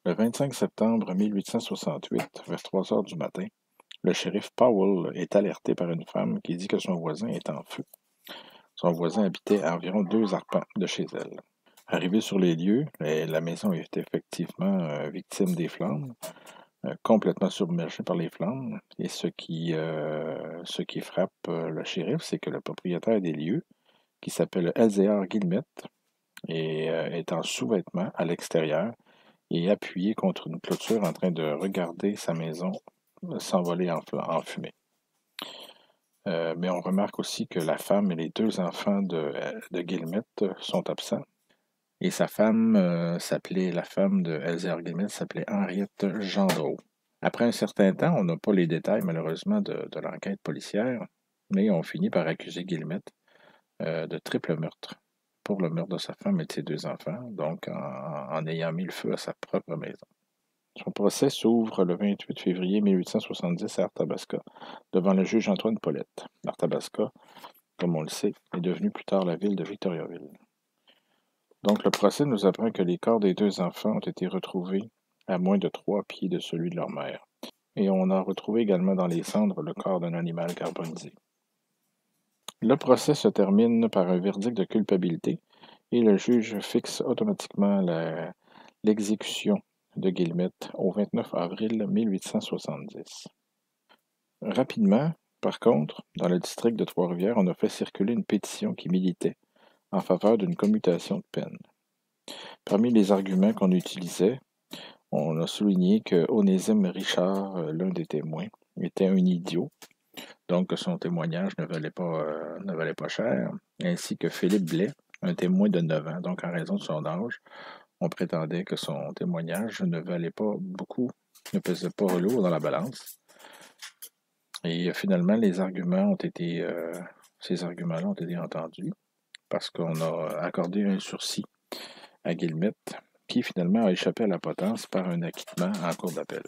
Le 25 septembre 1868, vers 3 heures du matin, le shérif Powell est alerté par une femme qui dit que son voisin est en feu. Son voisin habitait à environ 2 arpents de chez elle. Arrivé sur les lieux, la maison est effectivement victime des flammes, complètement submergée par les flammes. Et ce qui frappe le shérif, c'est que le propriétaire des lieux, qui s'appelle Elzéar Guillemette, est en sous-vêtements à l'extérieur et appuyé contre une clôture en train de regarder sa maison s'envoler en fumée. Mais on remarque aussi que la femme et les 2 enfants de Guillemette sont absents. Et sa femme la femme de Elzéar Guillemette s'appelait Henriette Gendreau. Après un certain temps, on n'a pas les détails malheureusement de l'enquête policière, mais on finit par accuser Guillemette de triple meurtre pour le meurtre de sa femme et de ses 2 enfants, donc en ayant mis le feu à sa propre maison. Son procès s'ouvre le 28 février 1870 à Arthabasca, devant le juge Antoine Paulette. Arthabasca, comme on le sait, est devenue plus tard la ville de Victoriaville. Donc le procès nous apprend que les corps des 2 enfants ont été retrouvés à moins de 3 pieds de celui de leur mère. Et on a retrouvé également dans les cendres le corps d'un animal carbonisé. Le procès se termine par un verdict de culpabilité et le juge fixe automatiquement l'exécution de Guillemette au 29 avril 1870. Rapidement, par contre, dans le district de Trois-Rivières, on a fait circuler une pétition qui militait en faveur d'une commutation de peine. Parmi les arguments qu'on utilisait, on a souligné que Onésime Richard, l'un des témoins, était un idiot, donc que son témoignage ne valait pas cher, ainsi que Philippe Blais, un témoin de 9 ans, donc en raison de son âge, on prétendait que son témoignage ne valait pas beaucoup, ne pesait pas lourd dans la balance. Et finalement, ces arguments-là ont été entendus parce qu'on a accordé un sursis à Guillemette, qui finalement a échappé à la potence par un acquittement en cour d'appel.